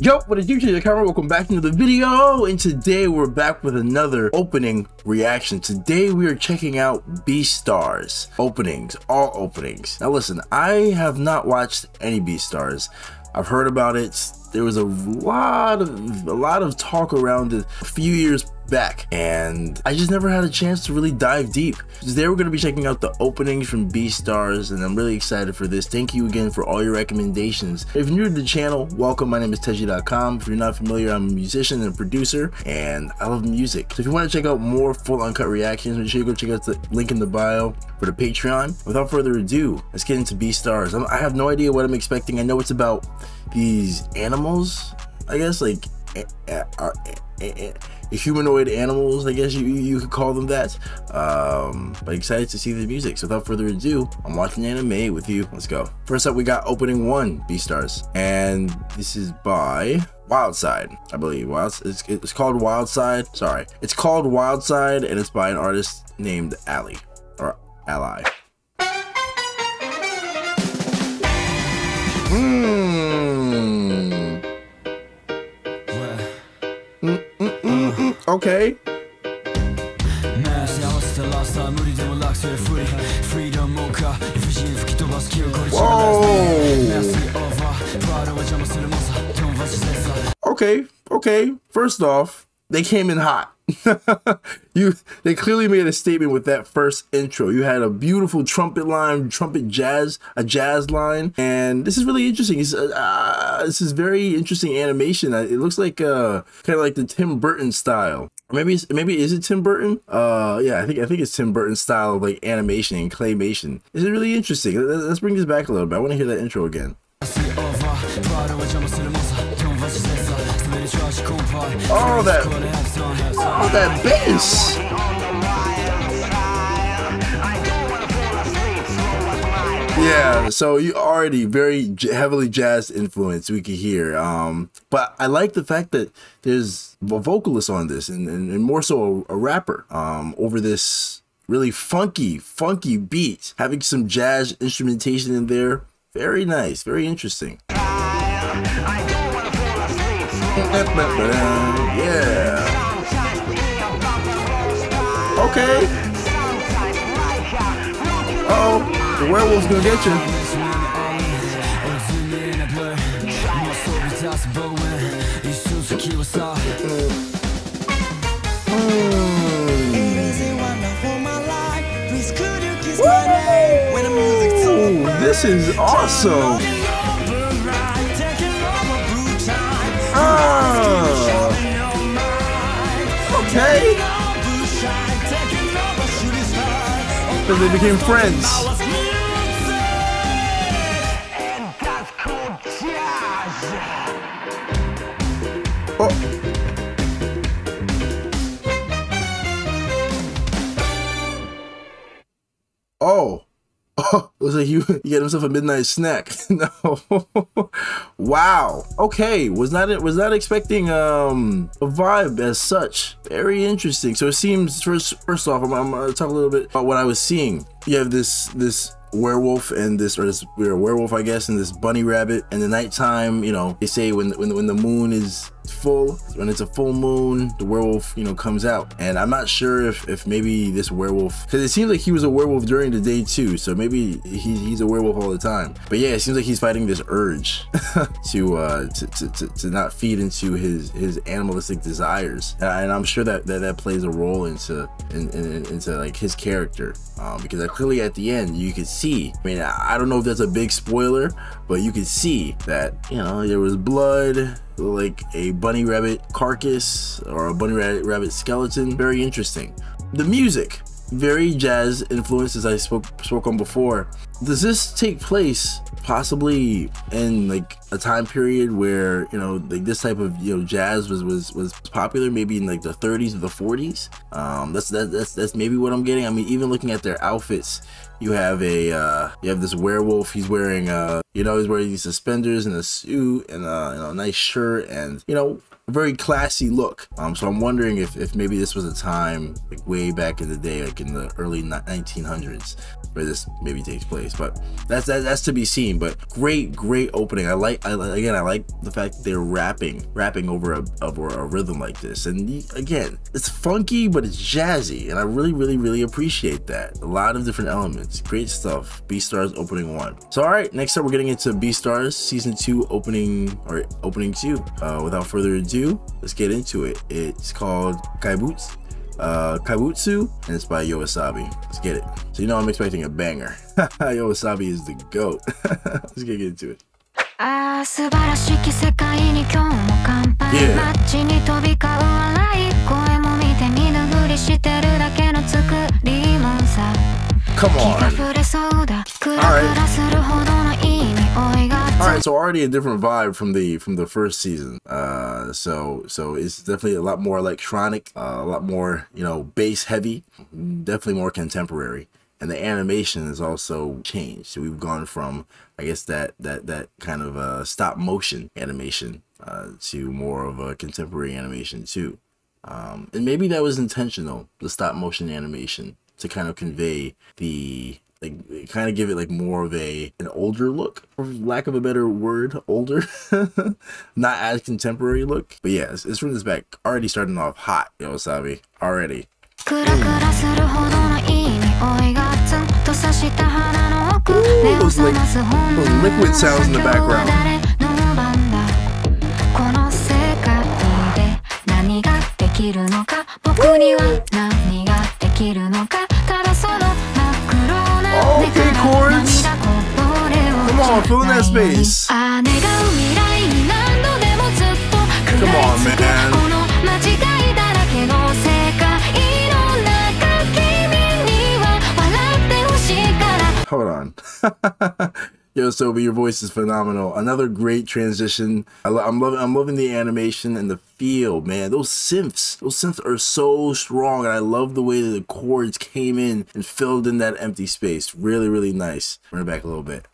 Yo, what is Tejidotcom? Welcome back into the video, and today we're back with another opening reaction. Today we are checking out BEASTARS openings, all openings. Now listen, I have not watched any BEASTARS. I've heard about it. There was a lot of talk around it a few years back, and I just never had a chance to really dive deep. Today we're going to be checking out the openings from BEASTARS, and I'm really excited for this. Thank you again for all your recommendations. If you're new to the channel, welcome. My name is Tejidotcom. If you're not familiar, I'm a musician and a producer, and I love music. So if you want to check out more full uncut reactions, make sure you go check out the link in the bio for the Patreon. Without further ado, let's get into BEASTARS. I have no idea what I'm expecting. I know it's about these animals, I guess, like humanoid animals, I guess you could call them that. But excited to see the music. So without further ado, I'm watching anime with you. Let's go. First up, we got opening 1, BEASTARS, and this is by Wildside, I believe. It's called Wildside. Sorry, it's called Wildside, and it's by an artist named Ally or Ally. Okay. Whoa. Okay. First off, they came in hot. They clearly made a statement with that first intro. You had a beautiful trumpet line, a jazz line, and this is really interesting. This is very interesting animation. It looks like kind of like the Tim Burton style. Maybe is it Tim Burton? Yeah, I think it's Tim Burton style of like animation and claymation. This is really interesting. Let's bring this back a little bit. I want to hear that intro again. Oh, that bass! Yeah, so you already very heavily jazz influence we could hear. But I like the fact that there's a vocalist on this, and more so a rapper over this really funky beat, having some jazz instrumentation in there. Very nice, very interesting. Yeah. Okay. Uh-oh, the werewolf's gonna get you. Ooh, this is awesome. Okay. So they became friends. Oh. Looks like you get himself a midnight snack. No. Wow. Okay. Was not expecting a vibe as such. Very interesting. So it seems first off, I'm gonna talk a little bit about what I was seeing. You have this werewolf and this werewolf, I guess, and this bunny rabbit. And the nighttime, you know, they say when the moon is full, when it's a full moon, the werewolf, you know, comes out. And I'm not sure if maybe this werewolf, because it seems like he was a werewolf during the day too, so maybe he's a werewolf all the time. But yeah, it seems like he's fighting this urge to not feed into his animalistic desires, and I'm sure that plays a role into like his character, because clearly at the end you could see, I mean, I don't know if that's a big spoiler, but you could see that, you know, there was blood, like a bunny rabbit carcass or a bunny rabbit skeleton. Very interesting. The music, very jazz influenced, as I spoke on before. Does this take place possibly in like a time period where, you know, like this type of, you know, jazz was popular, maybe in like the 30s or the 40s? That's maybe what I'm getting. I mean, even looking at their outfits, you have this werewolf. He's wearing he's wearing these suspenders and a suit and a nice shirt, and, you know, very classy look. So I'm wondering if maybe this was a time like way back in the day, like in the early 1900s, where this maybe takes place. But that's to be seen. But great opening. I like the fact that they're rapping over a rhythm like this. And again, it's funky, but it's jazzy, and I really appreciate that. A lot of different elements. Great stuff. BEASTARS opening 1. So all right, next up we're getting into BEASTARS season 2 opening 2. Without further ado, let's get into it. It's called Kaibutsu, and it's by YOASOBI. Let's get it. So you know I'm expecting a banger. YOASOBI is the GOAT. Let's get into it. Yeah. Come on. All right, so already a different vibe from the first season. So it's definitely a lot more electronic, a lot more, you know, bass heavy, definitely more contemporary. And the animation has also changed. So we've gone from, I guess, that kind of stop motion animation to more of a contemporary animation too. And maybe that was intentional, the stop motion animation, to kind of convey kind of give it like more of an older look, for lack of a better word, older, not as contemporary look. But yeah, it's from this back, already starting off hot, YOASOBI, already. Ooh, those liquid sounds in the background. Okay, chords. Come on, fill in that space. Come on, man. Hold on. YOASOBI, your voice is phenomenal. Another great transition. I'm loving the animation and the feel, man. Those synths are so strong, and I love the way that the chords came in and filled in that empty space. Really nice. Bring it back a little bit.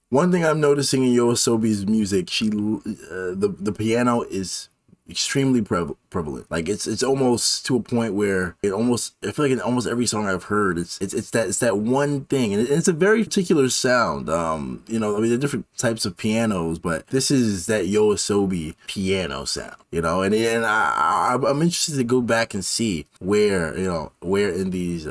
One thing I'm noticing in YOASOBI's music, the piano is extremely prevalent. Like it's almost to a point where I feel like in almost every song I've heard, it's that one thing, and it's a very particular sound. You know, I mean, there are different types of pianos, but this is that YOASOBI piano sound. You know, and I'm interested to go back and see where in these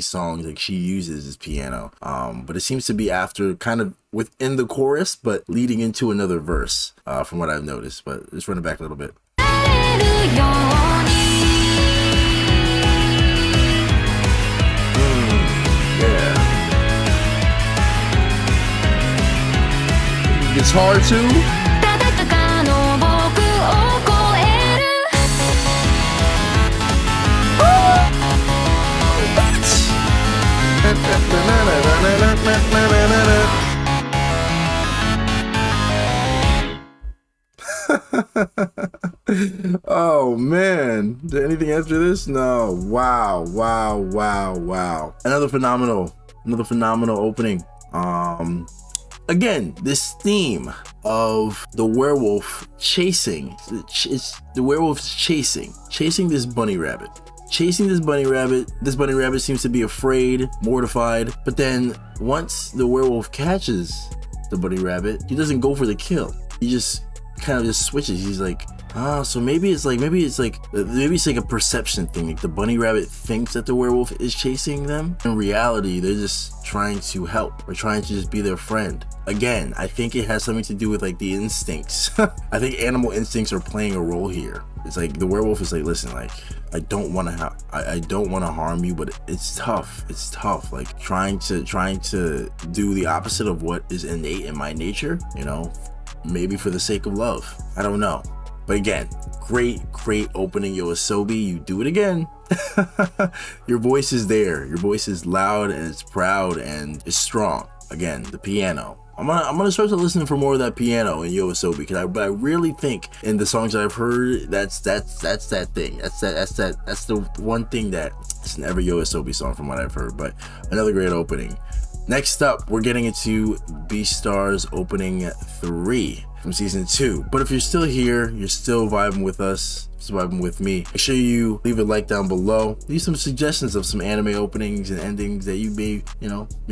songs like she uses this piano. But it seems to be after kind of within the chorus, but leading into another verse, from what I've noticed. But let's run it back a little bit. Yeah. Guitar too. Oh man, is there anything after this? No. Wow. Another phenomenal opening. Again, this theme of the werewolf chasing, the werewolf's chasing this bunny rabbit. This bunny rabbit seems to be afraid, mortified, but then once the werewolf catches the bunny rabbit, he doesn't go for the kill. He just kind of just switches. He's like, so maybe it's like a perception thing. Like the bunny rabbit thinks that the werewolf is chasing them. In reality, they're just trying to help, or trying to just be their friend. Again, I think it has something to do with like the instincts. I think animal instincts are playing a role here. It's like the werewolf is like, listen, like I don't want to harm you, but it's tough. It's tough. Like trying to do the opposite of what is innate in my nature, you know, maybe for the sake of love. I don't know. But again, great opening, YOASOBI. You do it again. Your voice is there. Your voice is loud and it's proud and it's strong. Again, the piano I'm gonna start to listen for more of that piano in Yoasobi, because I really think in the songs that I've heard, that's that thing. That's the one thing that it's an every Yoasobi song from what I've heard. But another great opening. Next up, we're getting into BEASTARS opening 3 from season 2. But if you're still here, you're still vibing with us, still vibing with me, make sure you leave a like down below. Leave some suggestions of some anime openings and endings that you may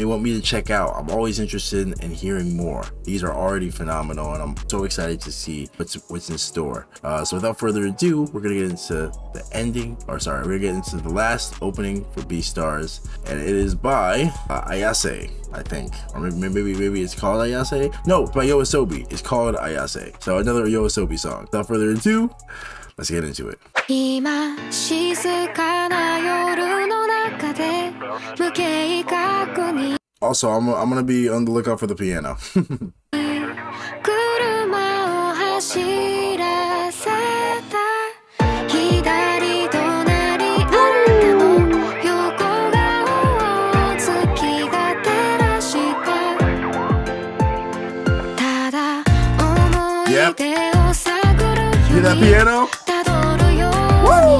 want me to check out. I'm always interested in hearing more. These are already phenomenal, and I'm so excited to see what's in store. So without further ado, we're gonna get into the ending, or sorry, we're gonna get into the last opening for BEASTARS, and it is by Ayase, I think, or maybe it's called Ayase. No, by Yoasobi. It's called Ayase. So another Yoasobi song. Without further ado, let's get into it. Also, I'm gonna be on the lookout for the piano. Yep. Hear that piano? Woo!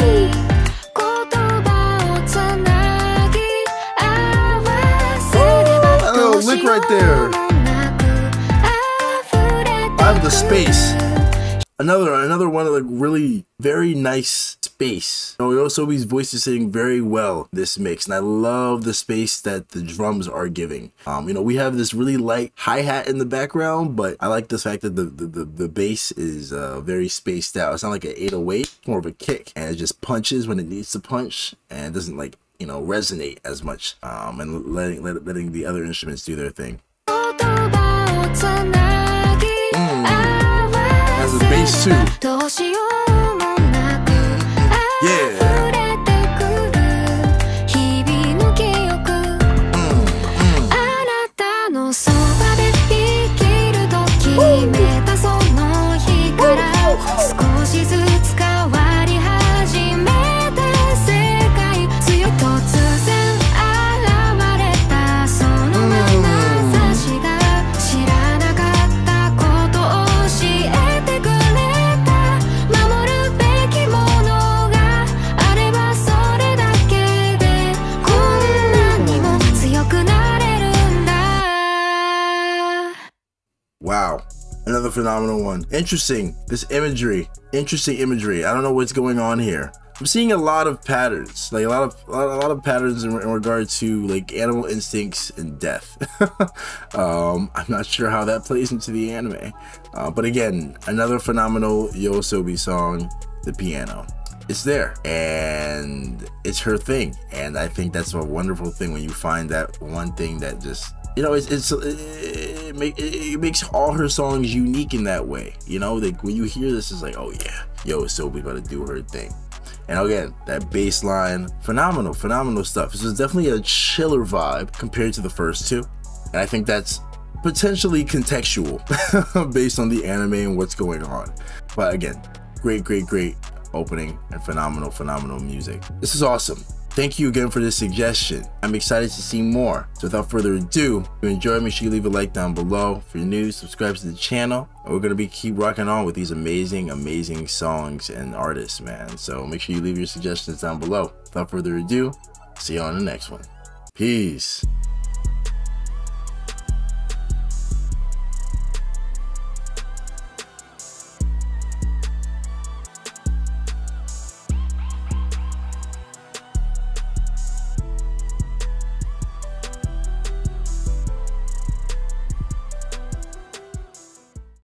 That little lick right there. I have the space. Another one of the really very nice space. Yoasobi's voice is sitting very well this mix, and I love the space that the drums are giving. We have this really light hi-hat in the background, but I like the fact that the bass is very spaced out. It's not like an 808, it's more of a kick, and it just punches when it needs to punch, and it doesn't resonate as much, and letting the other instruments do their thing. Has a bass too. Yeah. Wow, another phenomenal one. Interesting, interesting imagery. I don't know what's going on here. I'm seeing a lot of patterns, like a lot of patterns in regard to like animal instincts and death. I'm not sure how that plays into the anime, but again, another phenomenal Yoasobi song. The piano, it's there, and it's her thing, and I think that's a wonderful thing when you find that one thing that just, it makes all her songs unique in that way. Like when you hear this, it's like, oh yeah, Yoasobi about to do her thing. And again, that bass line, phenomenal stuff. This is definitely a chiller vibe compared to the first two, and I think that's potentially contextual based on the anime and what's going on. But again, great opening and phenomenal music. This is awesome. Thank you again for this suggestion. I'm excited to see more. So without further ado, if you enjoyed, make sure you leave a like down below. If you're new, subscribe to the channel. And we're gonna keep rocking on with these amazing songs and artists, man. So make sure you leave your suggestions down below. Without further ado, see you on the next one. Peace.